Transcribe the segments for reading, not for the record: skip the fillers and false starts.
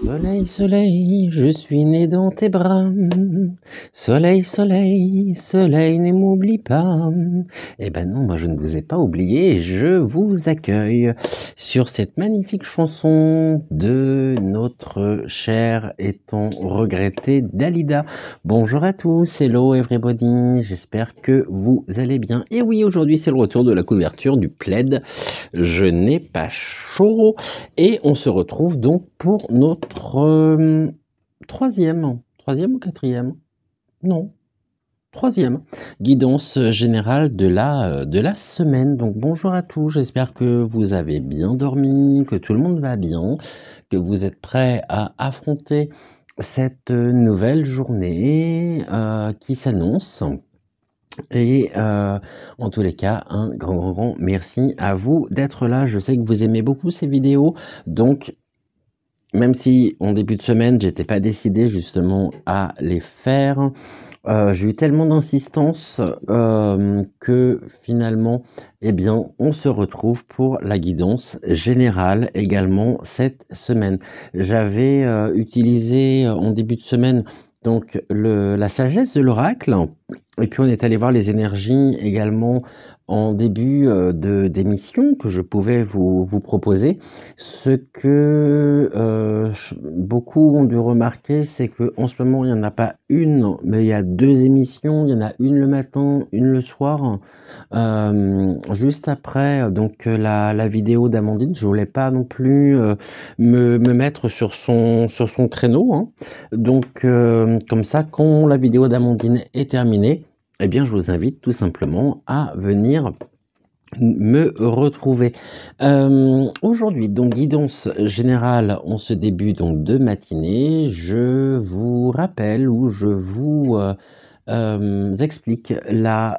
Soleil, soleil, je suis né dans tes bras. Soleil, soleil, soleil, ne m'oublie pas. Eh ben non, moi je ne vous ai pas oublié et je vous accueille sur cette magnifique chanson de notre cher et tant regretté Dalida. Bonjour à tous, hello everybody, j'espère que vous allez bien. Et oui, aujourd'hui c'est le retour de la couverture du plaid. Je n'ai pas chaud et on se retrouve donc pour notre troisième ou quatrième? Non, troisième guidance générale de la semaine. Donc bonjour à tous, j'espère que vous avez bien dormi, que tout le monde va bien, que vous êtes prêts à affronter cette nouvelle journée qui s'annonce. Et en tous les cas, un grand merci à vous d'être là. Je sais que vous aimez beaucoup ces vidéos, donc même si en début de semaine, j'étais pas décidé justement à les faire, j'ai eu tellement d'insistance, que finalement, eh bien, on se retrouve pour la guidance générale également cette semaine. J'avais, utilisé en début de semaine donc la sagesse de l'oracle et puis on est allé voir les énergies également en début, d'émission que je pouvais vous proposer. Ce que, beaucoup ont dû remarquer, c'est qu'en ce moment, il n'y en a pas une, mais il y a 2 émissions. Il y en a une le matin, une le soir. Juste après, donc la vidéo d'Amandine, je voulais pas non plus, me mettre sur son créneau, hein. Donc comme ça, quand la vidéo d'Amandine est terminée, eh bien, je vous invite tout simplement à venir me retrouver. Aujourd'hui, donc guidance générale en ce début donc de matinée, je vous rappelle ou je vous explique la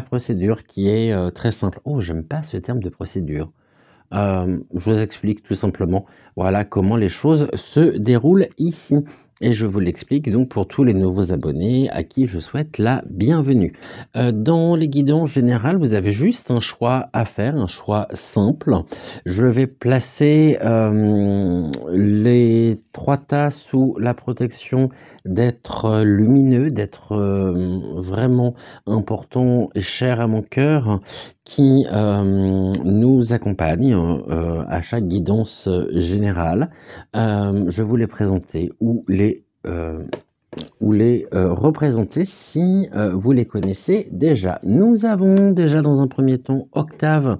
procédure qui est très simple. Oh, j'aime pas ce terme de procédure. Je vous explique tout simplement, voilà comment les choses se déroulent ici. Et je vous l'explique donc pour tous les nouveaux abonnés à qui je souhaite la bienvenue. Dans les guidances générales, vous avez juste un choix à faire, un choix simple. Je vais placer les 3 tas sous la protection d'êtres lumineux, d'êtres vraiment importants et chers à mon cœur, qui nous accompagnent à chaque guidance générale. Je vais vous les présenter ou les représenter si vous les connaissez déjà. Nous avons déjà dans un premier temps Octave,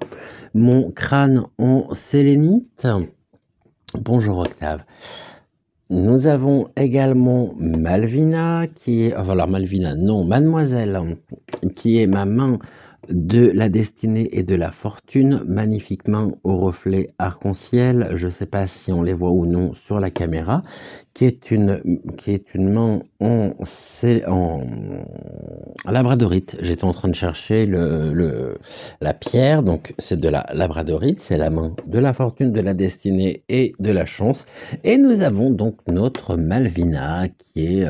mon crâne en sélénite. Bonjour Octave. Nous avons également Malvina, qui est... Enfin, alors Malvina, non, Mademoiselle, qui est ma main de la destinée et de la fortune, magnifique main au reflet arc-en-ciel, je ne sais pas si on les voit ou non sur la caméra, qui est une main en labradorite. J'étais en train de chercher la pierre, donc c'est de la labradorite, c'est la main de la fortune, de la destinée et de la chance. Et nous avons donc notre Malvina qui est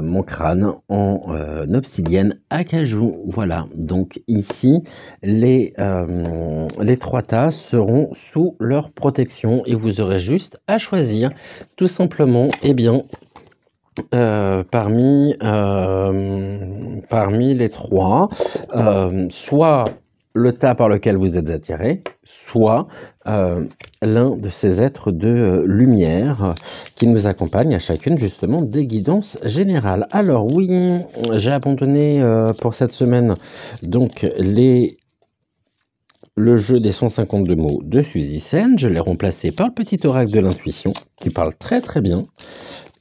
mon crâne en obsidienne acajou. Voilà, donc ici, les 3 tas seront sous leur protection et vous aurez juste à choisir tout simplement, eh bien, parmi les 3, soit le tas par lequel vous êtes attiré, soit l'un de ces êtres de lumière qui nous accompagnent à chacune justement des guidances générales. Alors oui, j'ai abandonné pour cette semaine donc le jeu des 152 mots de Suzy Sen. Je l'ai remplacé par le petit oracle de l'intuition qui parle très très bien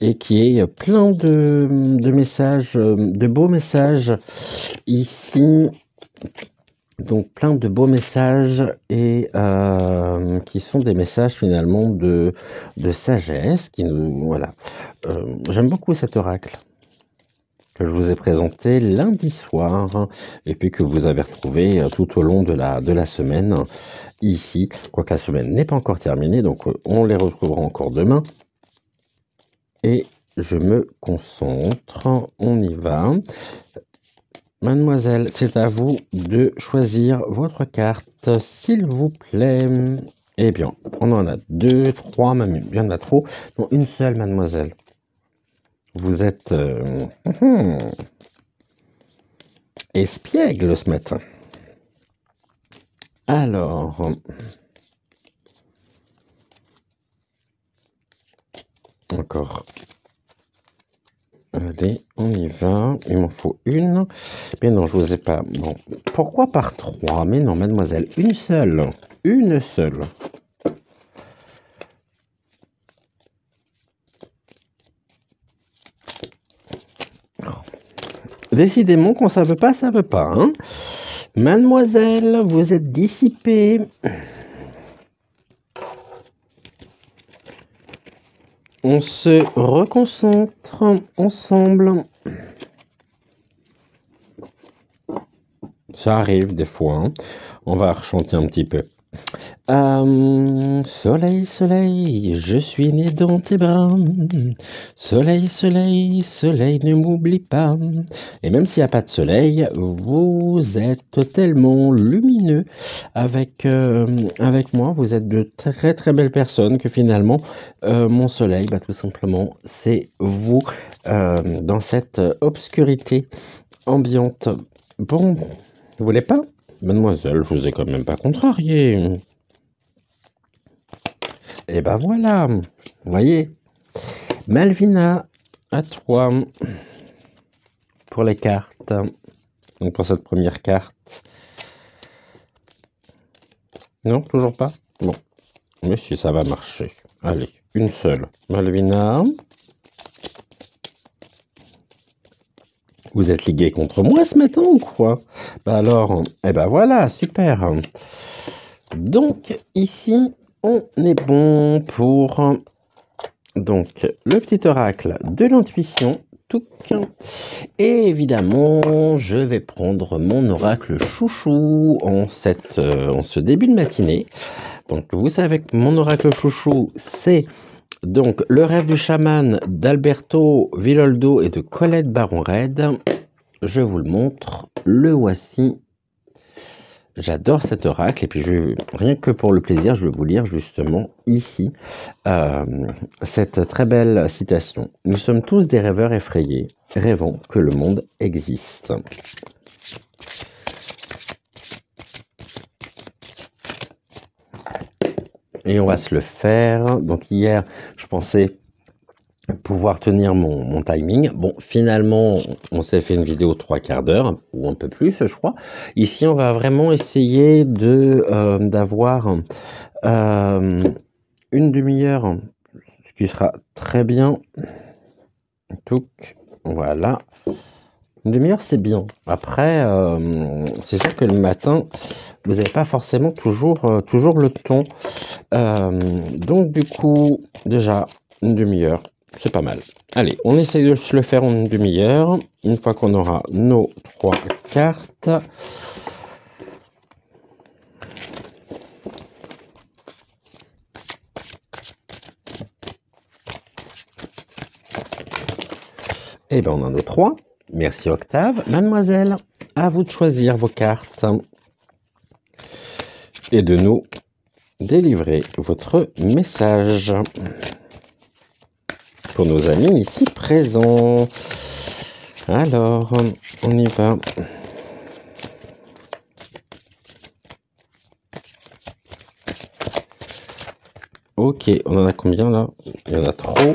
et qui est plein de messages, de beaux messages ici. Donc plein de beaux messages et qui sont des messages finalement de sagesse qui nous voilà. J'aime beaucoup cet oracle. que je vous ai présenté lundi soir et puis que vous avez retrouvé tout au long de la semaine ici. Quoique la semaine n'est pas encore terminée, donc on les retrouvera encore demain. Et je me concentre, on y va. Mademoiselle, c'est à vous de choisir votre carte, s'il vous plaît. Eh bien, on en a 2, 3, même il y en a trop. Non, une seule, mademoiselle. Vous êtes espiègle ce matin. Alors, encore. Allez, on y va. Il m'en faut une. Mais non, je vous ai pas. Bon, pourquoi par 3? Mais non, mademoiselle, une seule. Une seule. Décidément, quand ça veut pas, ça veut pas. Hein. Mademoiselle, vous êtes dissipée. On se reconcentre ensemble. Ça arrive des fois. Hein. On va rechanter un petit peu. Soleil, soleil, je suis né dans tes bras. Soleil, soleil, soleil, ne m'oublie pas. Et même s'il n'y a pas de soleil, vous êtes tellement lumineux avec moi. Vous êtes de très très belles personnes que finalement, mon soleil, tout simplement, c'est vous dans cette obscurité ambiante. Bon, vous voulez pas? Mademoiselle, je vous ai quand même pas contrarié. Et ben voilà, vous voyez. Malvina, à toi pour les cartes. Donc pour cette première carte. Non, toujours pas? Bon, mais si ça va marcher. Allez, une seule. Malvina. Vous êtes ligué contre moi ce matin ou quoi? Bah alors, eh ben voilà, super. Donc ici, on est bon pour donc le petit oracle de l'intuition. Et évidemment, je vais prendre mon oracle chouchou en ce début de matinée. Donc vous savez que mon oracle chouchou, c'est donc le rêve du chaman d'Alberto Villoldo et de Colette Baron-Red. Je vous le montre, le voici. J'adore cet oracle et puis rien que pour le plaisir, je vais vous lire justement ici cette très belle citation. Nous sommes tous des rêveurs effrayés, rêvant que le monde existe. Et on va se le faire. Donc hier, je pensais pouvoir tenir mon timing. Bon, finalement, on s'est fait une vidéo 3/4 d'heure, ou un peu plus, je crois. Ici, on va vraiment essayer d'avoir une demi-heure, ce qui sera très bien. Voilà. Une demi-heure, c'est bien. Après, c'est sûr que le matin, vous n'avez pas forcément toujours le temps. Donc, du coup, déjà, une demi-heure, c'est pas mal. Allez, on essaye de se le faire en une demi-heure. Une fois qu'on aura nos 3 cartes. Eh bien, on a nos 3. Merci Octave. Mademoiselle, à vous de choisir vos cartes et de nous délivrer votre message pour nos amis ici présents. Alors, on y va. Ok, on en a combien là? Il y en a trop.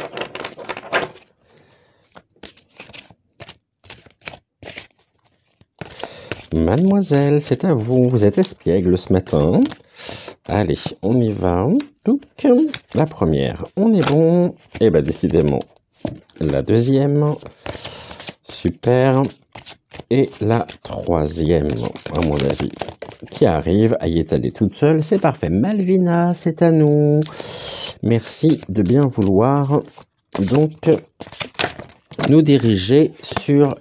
Mademoiselle, c'est à vous. Vous êtes espiègle ce matin. Allez, on y va. La première, on est bon. Et bien, décidément, la deuxième. Super. Et la troisième, à mon avis, qui arrive à y étaler toute seule. C'est parfait. Malvina, c'est à nous. Merci de bien vouloir. Donc, nous diriger sur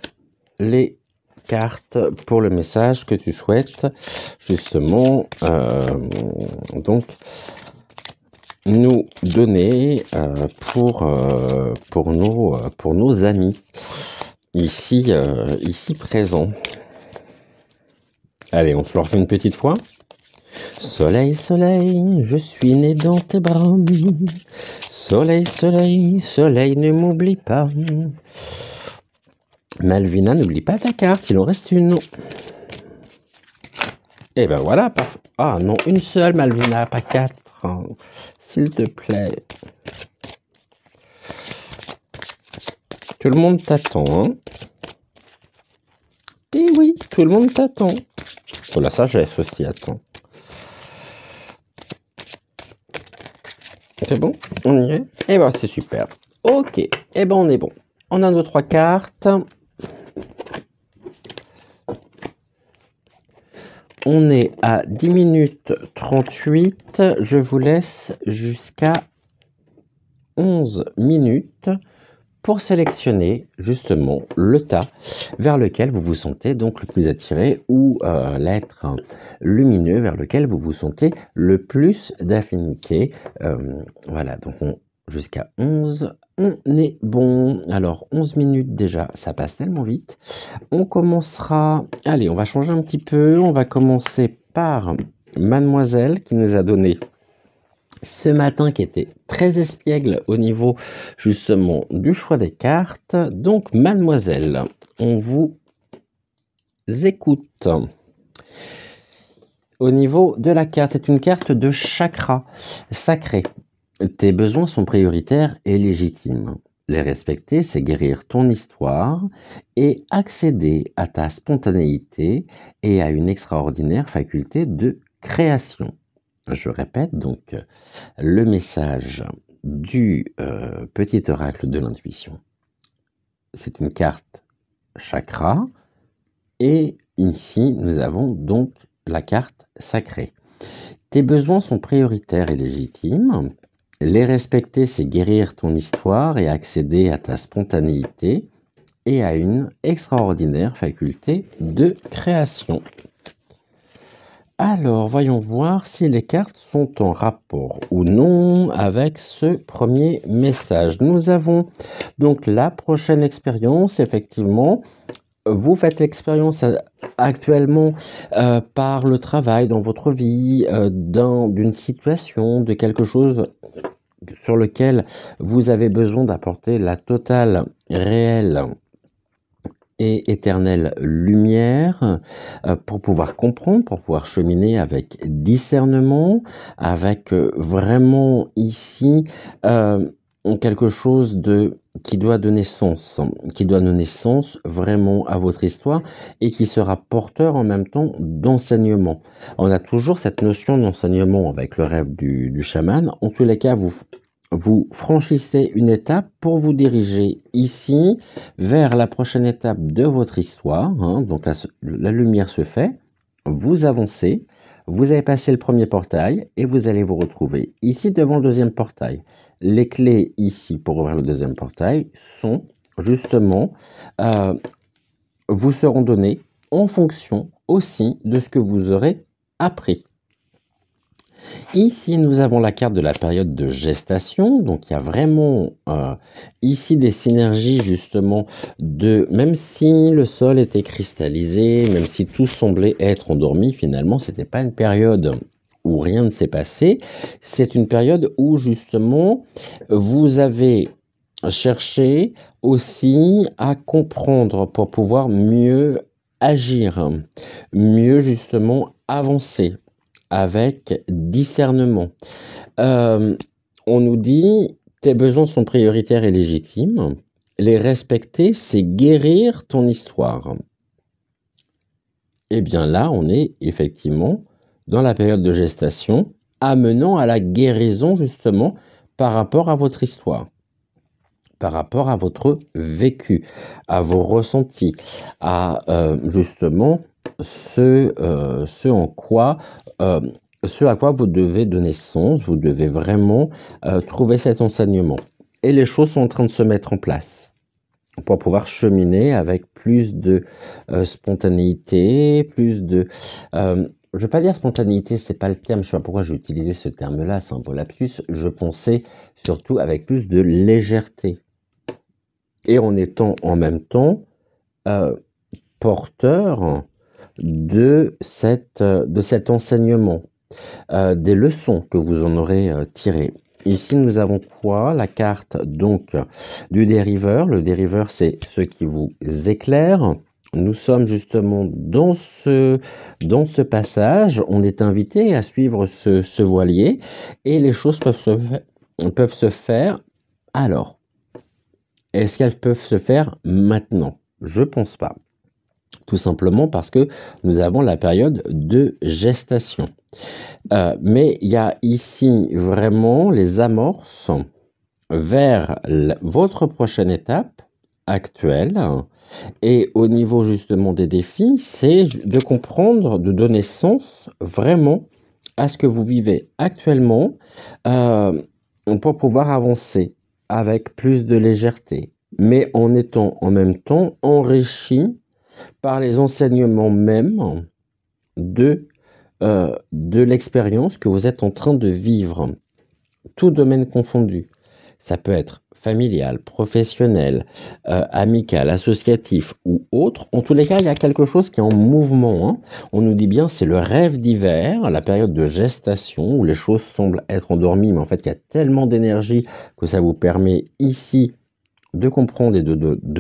les cartes pour le message que tu souhaites justement donc nous donner pour nos amis ici présents. Allez, on se le refait une petite fois. Soleil, soleil, je suis né dans tes bras. Soleil, soleil, soleil, ne m'oublie pas. Malvina, n'oublie pas ta carte, il en reste une. Et ben voilà, parfait. Ah non, une seule, Malvina, pas 4. S'il te plaît. Tout le monde t'attend, hein. Et oui, tout le monde t'attend. Oh, la sagesse aussi attend. C'est bon? On y est? Eh ben c'est super. Ok, eh ben on est bon. On a nos 3 cartes. On est à 10 minutes 38. Je vous laisse jusqu'à 11 minutes pour sélectionner justement le tas vers lequel vous vous sentez donc le plus attiré ou l'être lumineux vers lequel vous vous sentez le plus d'affinité. Voilà, donc jusqu'à 11, on est bon. Alors 11 minutes déjà, ça passe tellement vite. On commencera, allez, on va changer un petit peu, on va commencer par Mademoiselle qui nous a donné ce matin, qui était très espiègle au niveau justement du choix des cartes. Donc Mademoiselle, on vous écoute. Au niveau de la carte, c'est une carte de chakra sacré. Tes besoins sont prioritaires et légitimes. Les respecter, c'est guérir ton histoire et accéder à ta spontanéité et à une extraordinaire faculté de création. Je répète donc le message du petit oracle de l'intuition. C'est une carte chakra et ici nous avons donc la carte sacrée. Tes besoins sont prioritaires et légitimes. Les respecter, c'est guérir ton histoire et accéder à ta spontanéité et à une extraordinaire faculté de création. Alors, voyons voir si les cartes sont en rapport ou non avec ce premier message. Nous avons donc la prochaine expérience, effectivement. Vous faites l'expérience actuellement par le travail, dans votre vie, d'une situation, de quelque chose sur lequel vous avez besoin d'apporter la totale, réelle et éternelle lumière pour pouvoir comprendre, pour pouvoir cheminer avec discernement, avec vraiment ici quelque chose qui doit donner sens vraiment à votre histoire et qui sera porteur en même temps d'enseignement. On a toujours cette notion d'enseignement avec le rêve du chaman. En tous les cas, vous franchissez une étape pour vous diriger ici vers la prochaine étape de votre histoire. Donc la lumière se fait, vous avancez, vous avez passé le premier portail et vous allez vous retrouver ici devant le deuxième portail. Les clés ici pour ouvrir le deuxième portail sont justement, vous seront données en fonction aussi de ce que vous aurez appris. Ici, nous avons la carte de la période de gestation. Donc, il y a vraiment ici des synergies justement même si le sol était cristallisé, même si tout semblait être endormi, finalement, ce n'était pas une période où rien ne s'est passé. C'est une période où justement, vous avez cherché aussi à comprendre pour pouvoir mieux agir, mieux justement avancer avec discernement. On nous dit, tes besoins sont prioritaires et légitimes. Les respecter, c'est guérir ton histoire. Et bien là, on est effectivement dans la période de gestation, amenant à la guérison justement par rapport à votre histoire, par rapport à votre vécu, à vos ressentis, à justement ce à quoi vous devez donner sens, vous devez vraiment trouver cet enseignement. Et les choses sont en train de se mettre en place. pour pouvoir cheminer avec plus de spontanéité, plus de... je ne vais pas dire spontanéité, c'est pas le terme, je ne sais pas pourquoi j'ai utilisé ce terme-là, c'est un peu lapsus, je pensais surtout avec plus de légèreté. Et en étant en même temps porteur de cet enseignement, des leçons que vous en aurez tirées. Ici, nous avons quoi? La carte donc du dériveur. Le dériveur, c'est ce qui vous éclaire. Nous sommes justement dans ce passage. On est invité à suivre ce voilier et les choses peuvent se faire. Alors, est-ce qu'elles peuvent se faire maintenant? Je pense pas. Tout simplement parce que nous avons la période de gestation. Mais il y a ici vraiment les amorces vers votre prochaine étape actuelle. Et au niveau justement des défis, c'est de comprendre, de donner sens vraiment à ce que vous vivez actuellement pour pouvoir avancer avec plus de légèreté, mais en étant en même temps enrichi par les enseignements même de l'expérience que vous êtes en train de vivre, tout domaine confondu. Ça peut être familial, professionnel, amical, associatif ou autre. En tous les cas, il y a quelque chose qui est en mouvement, hein. On nous dit bien c'est le rêve d'hiver, la période de gestation où les choses semblent être endormies, mais en fait, il y a tellement d'énergie que ça vous permet ici de comprendre et de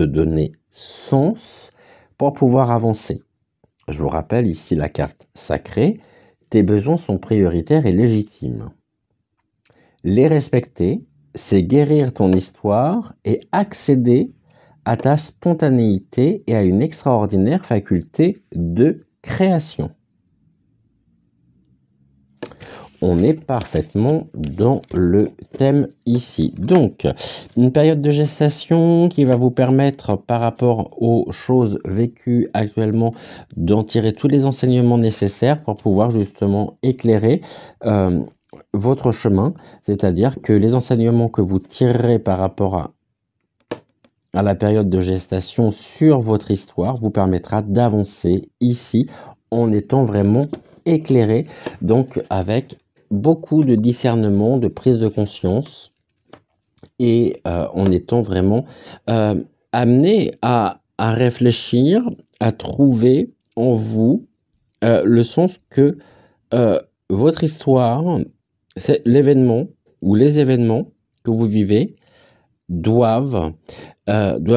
donner sens pour pouvoir avancer. Je vous rappelle ici la carte sacrée. Tes besoins sont prioritaires et légitimes. Les respecter, c'est guérir ton histoire et accéder à ta spontanéité et à une extraordinaire faculté de création. On est parfaitement dans le thème ici. Donc, une période de gestation qui va vous permettre, par rapport aux choses vécues actuellement, d'en tirer tous les enseignements nécessaires pour pouvoir justement éclairer votre chemin. C'est-à-dire que les enseignements que vous tirerez par rapport à la période de gestation sur votre histoire vous permettra d'avancer ici en étant vraiment éclairé, donc avec beaucoup de discernement, de prise de conscience et en étant vraiment amené à réfléchir, à trouver en vous le sens que votre histoire, c'est l'événement ou les événements que vous vivez doivent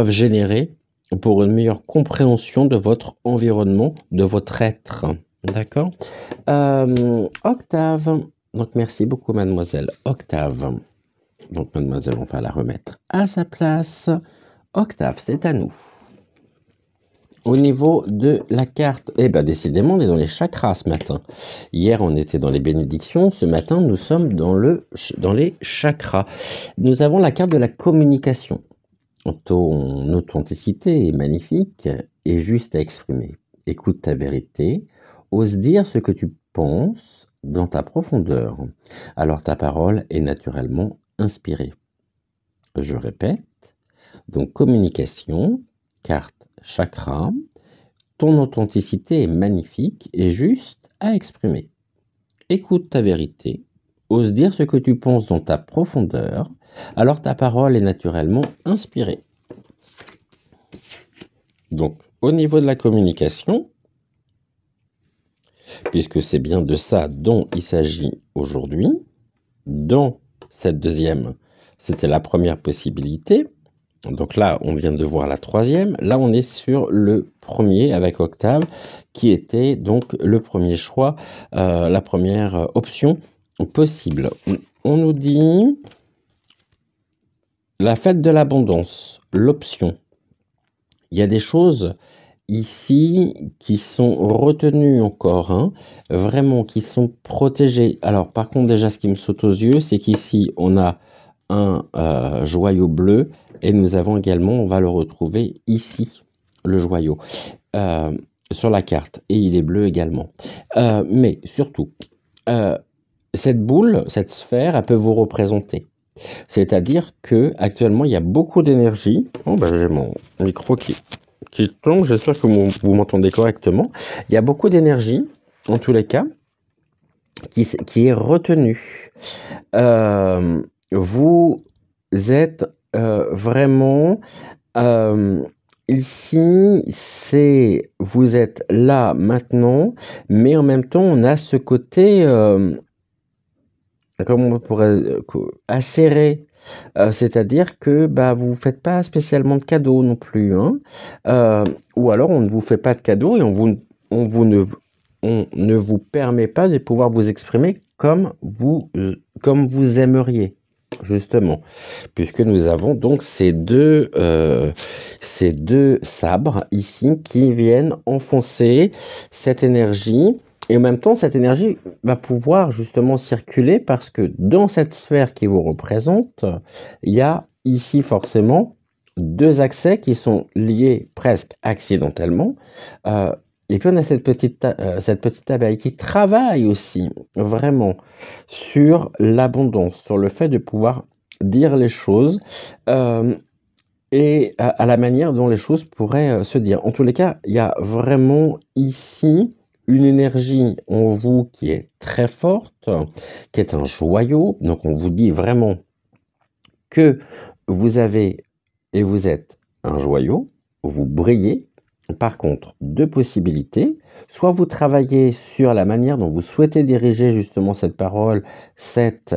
générer pour une meilleure compréhension de votre environnement, de votre être. D'accord? Octave. Donc, merci beaucoup, mademoiselle Octave. Donc, mademoiselle, on va la remettre à sa place. Octave, c'est à nous. Au niveau de la carte, eh bien, décidément, on est dans les chakras ce matin. Hier, on était dans les bénédictions. Ce matin, nous sommes dans les chakras. Nous avons la carte de la communication. Ton authenticité est magnifique et juste à exprimer. Écoute ta vérité. Ose dire ce que tu penses dans ta profondeur. Alors ta parole est naturellement inspirée. Je répète. Donc communication, carte chakra. Ton authenticité est magnifique et juste à exprimer. Écoute ta vérité. Ose dire ce que tu penses dans ta profondeur. Alors ta parole est naturellement inspirée. Donc au niveau de la communication, puisque c'est bien de ça dont il s'agit aujourd'hui, dans cette deuxième, c'était la première possibilité. Donc là, on vient de voir la troisième. Là, on est sur le premier avec Octave, qui était donc le premier choix, la première option possible. On nous dit la fête de l'abondance, l'option. Il y a des choses ici qui sont retenues encore, hein, vraiment, qui sont protégées. Alors, par contre, déjà, ce qui me saute aux yeux, c'est qu'ici, on a un joyau bleu et nous avons également, on va le retrouver ici, le joyau, sur la carte. Et il est bleu également. Mais surtout, cette boule, cette sphère, elle peut vous représenter. C'est-à-dire que actuellement, il y a beaucoup d'énergie. Oh, bah, j'ai mon micro qui tombe. J'espère que vous m'entendez correctement. Il y a beaucoup d'énergie, en tous les cas, qui est retenue. Vous êtes vraiment ici, vous êtes là maintenant, mais en même temps, on a ce côté, comment on pourrait, acéré. C'est-à-dire que bah, vous ne faites pas spécialement de cadeaux non plus, hein. Ou alors on ne vous fait pas de cadeaux et on vous ne, on ne vous permet pas de pouvoir vous exprimer comme vous aimeriez, justement. Puisque nous avons donc ces deux sabres ici qui viennent enfoncer cette énergie. Et en même temps, cette énergie va pouvoir justement circuler parce que dans cette sphère qui vous représente, il y a ici forcément deux accès qui sont liés presque accidentellement. Et puis on a cette petite abeille qui travaille aussi vraiment sur l'abondance, sur le fait de pouvoir dire les choses et à la manière dont les choses pourraient se dire. En tous les cas, il y a vraiment ici une énergie en vous qui est très forte, qui est un joyau. Donc on vous dit vraiment que vous avez et vous êtes un joyau, vous brillez. Par contre, deux possibilités. Soit vous travaillez sur la manière dont vous souhaitez diriger justement cette parole, cette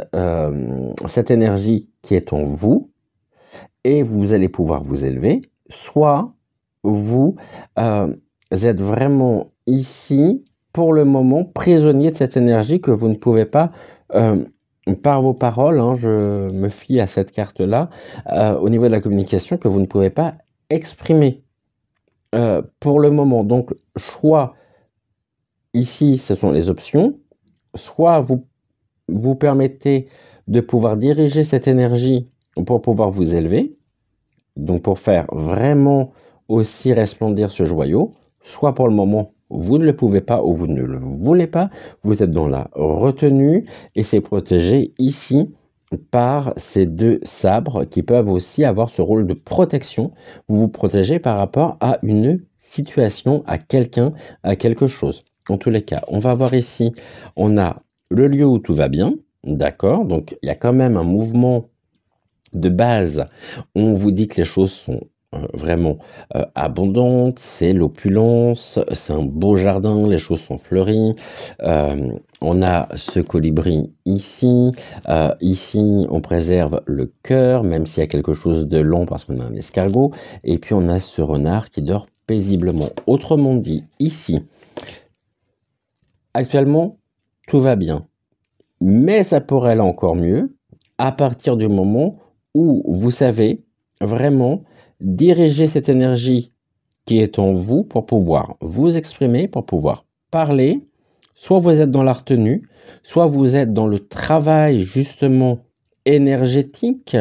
énergie qui est en vous, et vous allez pouvoir vous élever. Soit vous êtes vraiment ici, pour le moment, prisonnier de cette énergie que vous ne pouvez pas, par vos paroles, hein, je me fie à cette carte-là, au niveau de la communication, que vous ne pouvez pas exprimer pour le moment. Donc, choix, ici, ce sont les options. Soit vous vous permettez de pouvoir diriger cette énergie pour pouvoir vous élever, donc pour faire vraiment aussi resplendir ce joyau, soit pour le moment, vous ne le pouvez pas ou vous ne le voulez pas, vous êtes dans la retenue et c'est protégé ici par ces deux sabres qui peuvent aussi avoir ce rôle de protection. Vous vous protégez par rapport à une situation, à quelqu'un, à quelque chose. En tous les cas, on va voir ici, on a le lieu où tout va bien, d'accord? Donc il y a quand même un mouvement de base. On vous dit que les choses sont vraiment abondantes, c'est l'opulence, c'est un beau jardin, les choses sont fleuries. On a ce colibri ici. Ici, on préserve le cœur, même s'il y a quelque chose de long parce qu'on a un escargot. Et puis, on a ce renard qui dort paisiblement. Autrement dit, ici, actuellement, tout va bien. Mais ça pourrait aller encore mieux à partir du moment où vous savez vraiment diriger cette énergie qui est en vous pour pouvoir vous exprimer, pour pouvoir parler. Soit vous êtes dans la retenue, soit vous êtes dans le travail justement énergétique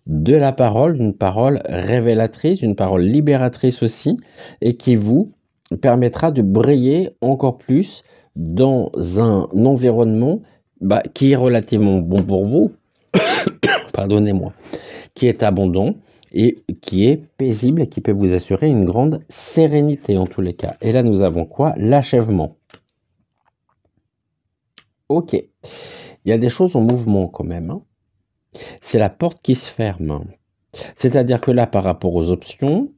de la parole, d'une parole révélatrice, une parole libératrice aussi, et qui vous permettra de briller encore plus dans un environnement qui est relativement bon pour vous, pardonnez-moi, qui est abondant et qui est paisible et qui peut vous assurer une grande sérénité en tous les cas. Et là, nous avons quoi? L'achèvement. Ok. Il y a des choses en mouvement quand même, hein. C'est la porte qui se ferme. C'est-à-dire que là, par rapport aux options,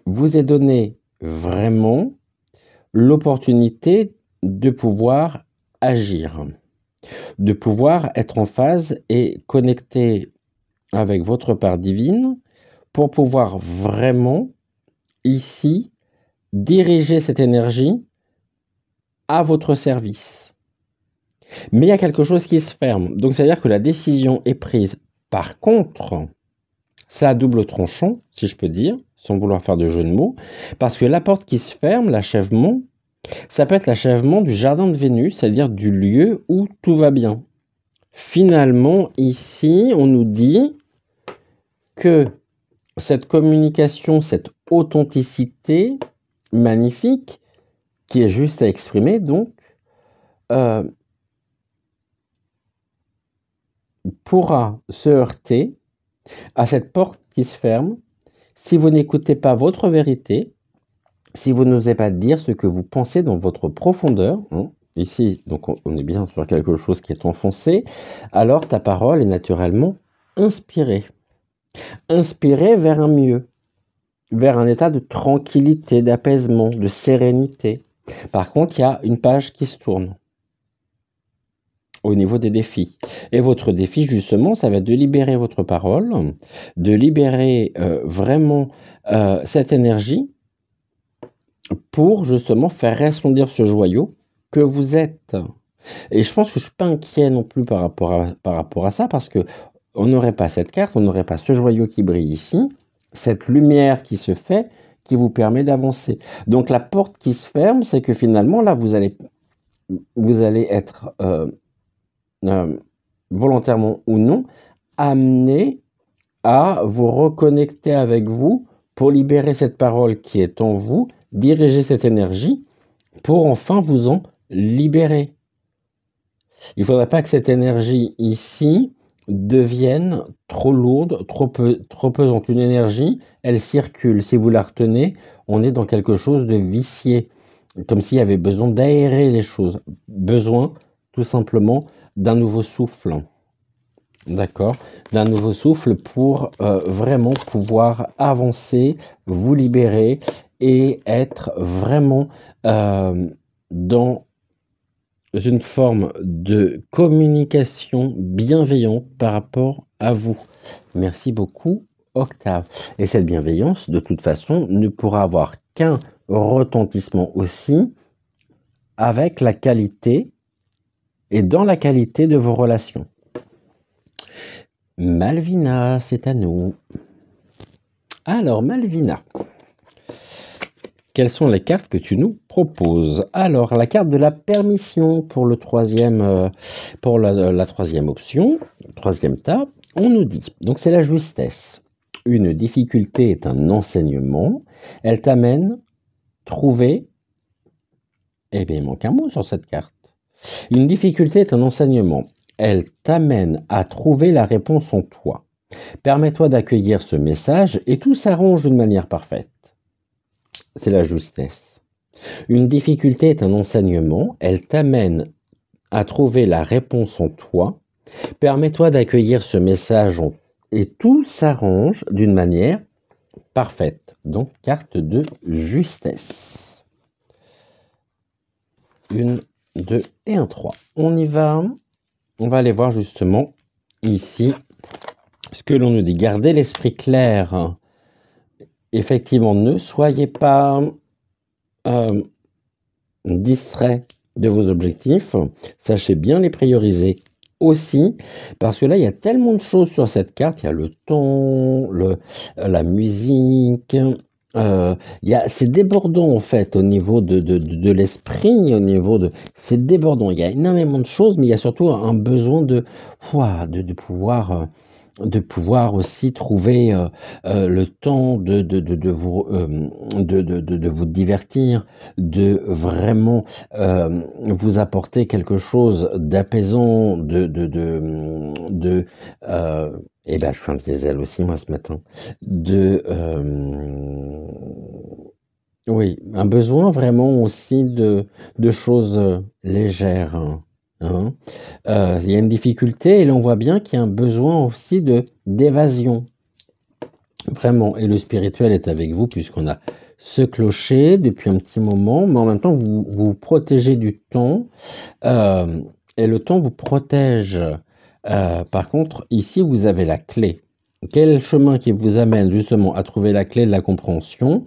vous est donné vraiment l'opportunité de pouvoir agir, de pouvoir être en phase et connecté avec votre part divine pour pouvoir vraiment ici diriger cette énergie à votre service. Mais il y a quelque chose qui se ferme. Donc, c'est-à-dire que la décision est prise. Par contre, c'est à double tranchant, si je peux dire, sans vouloir faire de jeu de mots, parce que la porte qui se ferme, l'achèvement, ça peut être l'achèvement du jardin de Vénus, c'est-à-dire du lieu où tout va bien. Finalement, ici, on nous dit que cette communication, cette authenticité magnifique, qui est juste à exprimer, donc, pourra se heurter à cette porte qui se ferme si vous n'écoutez pas votre vérité, si vous n'osez pas dire ce que vous pensez dans votre profondeur, hein. Ici, donc on est bien sur quelque chose qui est enfoncé, alors ta parole est naturellement inspirée. Inspirée vers un mieux, vers un état de tranquillité, d'apaisement, de sérénité. Par contre, il y a une page qui se tourne au niveau des défis. Et votre défi, justement, ça va être de libérer votre parole, de libérer vraiment cette énergie pour justement faire resplendir ce joyau que vous êtes. Et je pense que je ne suis pas inquiet non plus par rapport à ça, parce que on n'aurait pas cette carte, on n'aurait pas ce joyau qui brille ici, cette lumière qui se fait, qui vous permet d'avancer. Donc la porte qui se ferme, c'est que finalement, là, vous allez être volontairement ou non amené à vous reconnecter avec vous pour libérer cette parole qui est en vous, diriger cette énergie pour enfin vous en libérer. Il ne faudrait pas que cette énergie ici devienne trop lourde, trop pesante. Une énergie, elle circule. Si vous la retenez, on est dans quelque chose de vicié, comme s'il y avait besoin d'aérer les choses. Besoin, tout simplement, d'un nouveau souffle. D'accord? D'un nouveau souffle pour vraiment pouvoir avancer, vous libérer et être vraiment dans une forme de communication bienveillante par rapport à vous. Merci beaucoup, Octave. Et cette bienveillance, de toute façon, ne pourra avoir qu'un retentissement aussi avec la qualité et dans la qualité de vos relations. Malvina, c'est à nous. Alors, Malvina, quelles sont les cartes que tu nous proposes? Alors, la carte de la permission pour le troisième, pour la troisième option, troisième tas, on nous dit, donc c'est la justesse. Une difficulté est un enseignement, elle t'amène trouver, eh bien il manque un mot sur cette carte. Une difficulté est un enseignement, elle t'amène à trouver la réponse en toi. Permets-toi d'accueillir ce message et tout s'arrange d'une manière parfaite. C'est la justesse. Une difficulté est un enseignement, elle t'amène à trouver la réponse en toi. Permets-toi d'accueillir ce message et tout s'arrange d'une manière parfaite. Donc, carte de justesse. 1, 2 et un 3. On y va. On va aller voir justement ici ce que l'on nous dit. Gardez l'esprit clair. Effectivement, ne soyez pas distrait de vos objectifs. Sachez bien les prioriser aussi, parce que là, il y a tellement de choses sur cette carte. Il y a le ton, la musique. C'est débordant en fait au niveau de l'esprit, au niveau de... C'est débordant. Il y a énormément de choses, mais il y a surtout un besoin de pouvoir aussi trouver le temps de vous divertir, de vraiment vous apporter quelque chose d'apaisant, et ben je suis un diesel aussi moi ce matin, oui, un besoin vraiment aussi de choses légères. Hein. Il y a une difficulté et là on voit bien qu'il y a un besoin aussi d'évasion. Vraiment, et le spirituel est avec vous puisqu'on a ce clocher depuis un petit moment, mais en même temps vous vous protégez du temps et le temps vous protège. Par contre, ici vous avez la clé. Quel est le chemin qui vous amène justement à trouver la clé de la compréhension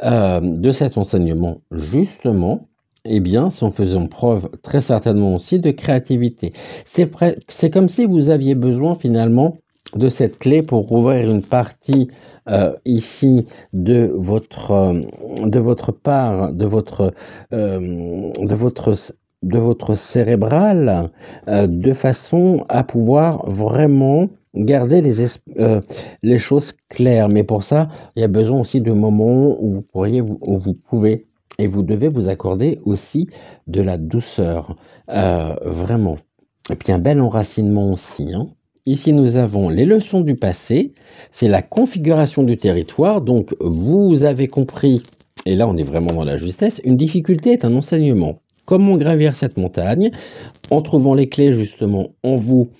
de cet enseignement? Justement, eh bien, c'est en faisant preuve très certainement aussi de créativité. C'est comme si vous aviez besoin finalement de cette clé pour ouvrir une partie ici de votre part, de votre cérébral, de façon à pouvoir vraiment garder les choses claires. Mais pour ça, il y a besoin aussi de moments où vous pouvez et vous devez vous accorder aussi de la douceur, vraiment. Et puis un bel enracinement aussi, hein. Ici, nous avons les leçons du passé, c'est la configuration du territoire. Donc, vous avez compris, et là, on est vraiment dans la justesse, une difficulté est un enseignement. Comment gravir cette montagne en trouvant les clés, justement, en vous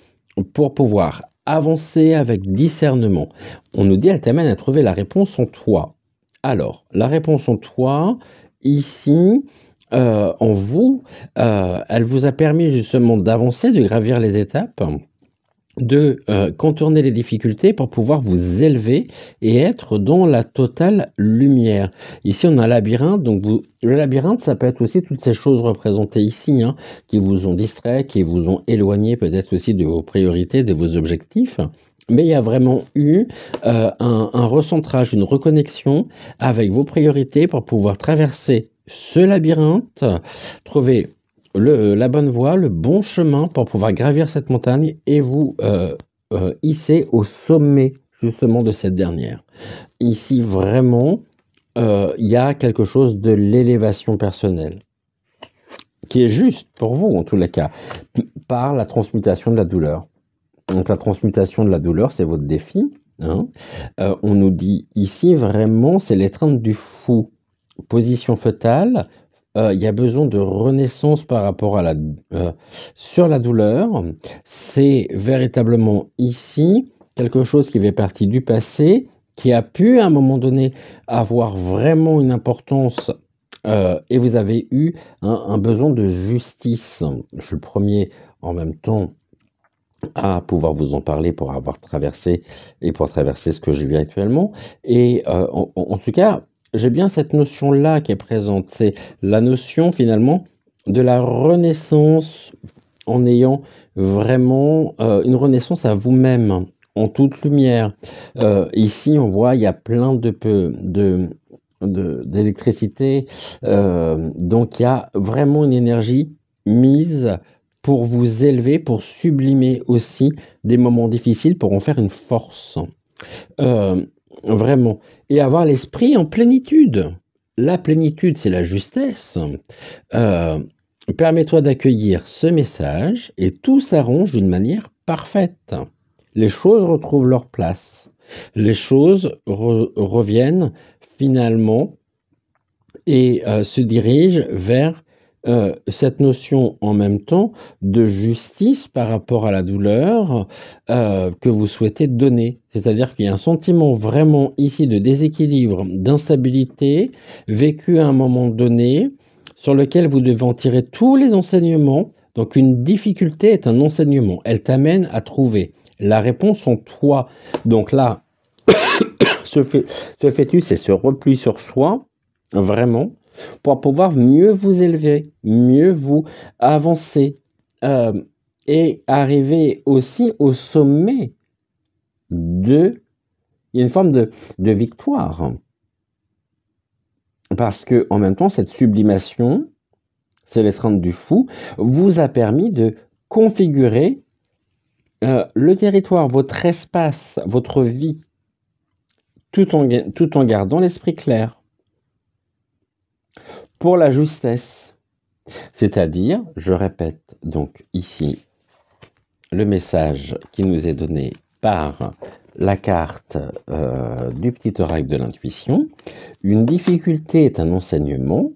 pour pouvoir avancer avec discernement. On nous dit, elle t'amène à trouver la réponse en toi. Alors, la réponse en toi, ici, en vous, elle vous a permis justement d'avancer, de gravir les étapes, de contourner les difficultés pour pouvoir vous élever et être dans la totale lumière. Ici, on a un labyrinthe, donc le labyrinthe, ça peut être aussi toutes ces choses représentées ici, hein, qui vous ont distrait, qui vous ont éloigné peut-être aussi de vos priorités, de vos objectifs. Mais il y a vraiment eu un recentrage, une reconnexion avec vos priorités pour pouvoir traverser ce labyrinthe, trouver la bonne voie, le bon chemin pour pouvoir gravir cette montagne et vous hisser au sommet justement de cette dernière. Ici, vraiment, il y a quelque chose de l'élévation personnelle qui est juste pour vous, en tous les cas, par la transmutation de la douleur. Donc la transmutation de la douleur, c'est votre défi. Hein. On nous dit ici, vraiment, c'est l'étreinte du fou. Position fœtale, il y a besoin de renaissance par rapport à sur la douleur. C'est véritablement ici quelque chose qui fait partie du passé, qui a pu à un moment donné avoir vraiment une importance et vous avez eu un besoin de justice. Je suis le premier en même temps à pouvoir vous en parler pour avoir traversé et pour traverser ce que je vis actuellement. Et en tout cas, j'ai bien cette notion-là qui est présente. C'est la notion finalement de la renaissance en ayant vraiment une renaissance à vous-même, en toute lumière. Ici, on voit, il y a plein d'électricité. Donc, il y a vraiment une énergie mise pour vous élever, pour sublimer aussi des moments difficiles, pour en faire une force. Vraiment. Et avoir l'esprit en plénitude. La plénitude, c'est la justesse. Permets-toi d'accueillir ce message et tout s'arrange d'une manière parfaite. Les choses retrouvent leur place. Les choses reviennent finalement et se dirigent vers cette notion en même temps de justice par rapport à la douleur que vous souhaitez donner. C'est-à-dire qu'il y a un sentiment vraiment ici de déséquilibre, d'instabilité, vécu à un moment donné, sur lequel vous devez en tirer tous les enseignements. Donc une difficulté est un enseignement. Elle t'amène à trouver la réponse en toi. Donc là, ce fœtus, c'est ce repli sur soi, vraiment, pour pouvoir mieux vous élever, mieux vous avancer et arriver aussi au sommet il y a une forme de victoire. Parce que en même temps, cette sublimation, c'est l'étreinte du fou, vous a permis de configurer le territoire, votre espace, votre vie, tout en gardant l'esprit clair. Pour la justesse, c'est-à-dire, je répète donc ici le message qui nous est donné par la carte du petit oracle de l'intuition. Une difficulté est un enseignement,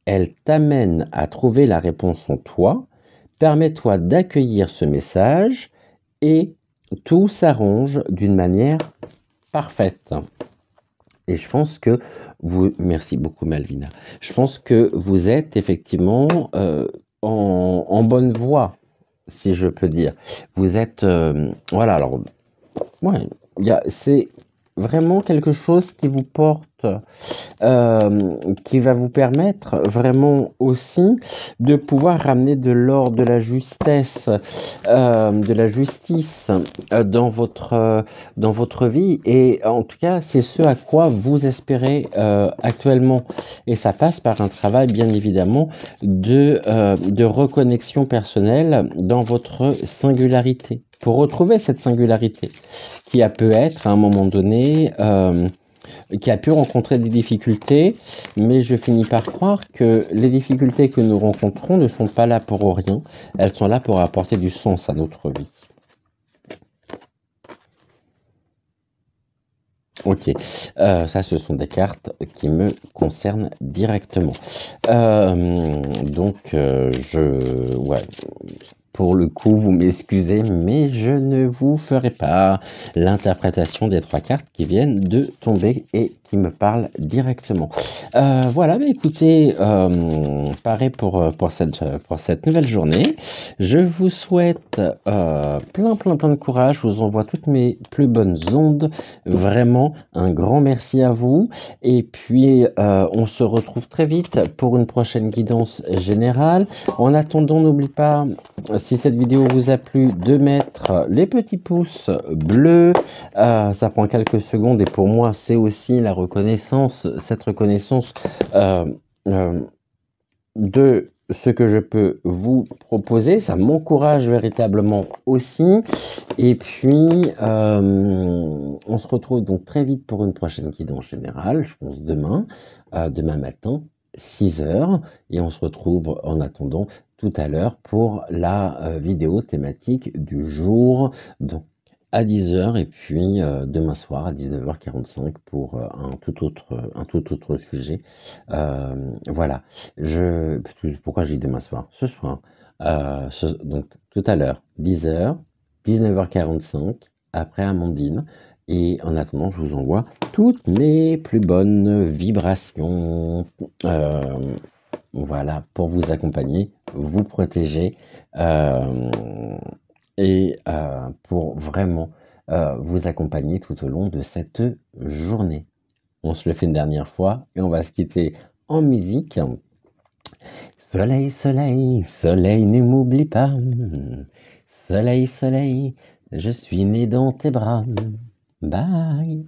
elle t'amène à trouver la réponse en toi, permets-toi d'accueillir ce message et tout s'arrange d'une manière parfaite. Et je pense que merci beaucoup Malvina, je pense que vous êtes effectivement en bonne voie, si je peux dire. Vous êtes, voilà, alors, ouais, c'est vraiment quelque chose qui vous porte, qui va vous permettre vraiment aussi de pouvoir ramener de l'ordre, de la justesse, de la justice dans votre vie. Et en tout cas, c'est ce à quoi vous espérez actuellement. Et ça passe par un travail, bien évidemment, de reconnexion personnelle dans votre singularité. Pour retrouver cette singularité qui a pu être à un moment donné, qui a pu rencontrer des difficultés, mais je finis par croire que les difficultés que nous rencontrons ne sont pas là pour rien, elles sont là pour apporter du sens à notre vie. OK, ça, ce sont des cartes qui me concernent directement. Donc ouais, pour le coup, vous m'excusez, mais je ne vous ferai pas l'interprétation des 3 cartes qui viennent de tomber et qui me parlent directement. Voilà, bah, écoutez, pareil pour cette nouvelle journée. Je vous souhaite, plein de courage. Je vous envoie toutes mes plus bonnes ondes. Vraiment, un grand merci à vous. Et puis, on se retrouve très vite pour une prochaine guidance générale. En attendant, n'oublie pas, si cette vidéo vous a plu, de mettre les petits pouces bleus. Ça prend quelques secondes et pour moi, c'est aussi la reconnaissance, cette reconnaissance euh, de ce que je peux vous proposer. Ça m'encourage véritablement aussi. Et puis, on se retrouve donc très vite pour une prochaine guidance générale, je pense demain matin, 6 heures. Et on se retrouve en attendant tout à l'heure pour la vidéo thématique du jour, donc à 10 heures, et puis demain soir à 19h45 pour un tout autre sujet. Voilà. Pourquoi je dis demain soir? Ce soir. Donc tout à l'heure, 10 heures, 19h45, après Amandine. Et en attendant, je vous envoie toutes mes plus bonnes vibrations. Voilà, pour vous accompagner, vous protéger euh, et pour vraiment vous accompagner tout au long de cette journée. On se le fait une dernière fois et on va se quitter en musique. Soleil, soleil, soleil, ne m'oublie pas. Soleil, soleil, je suis né dans tes bras. Bye.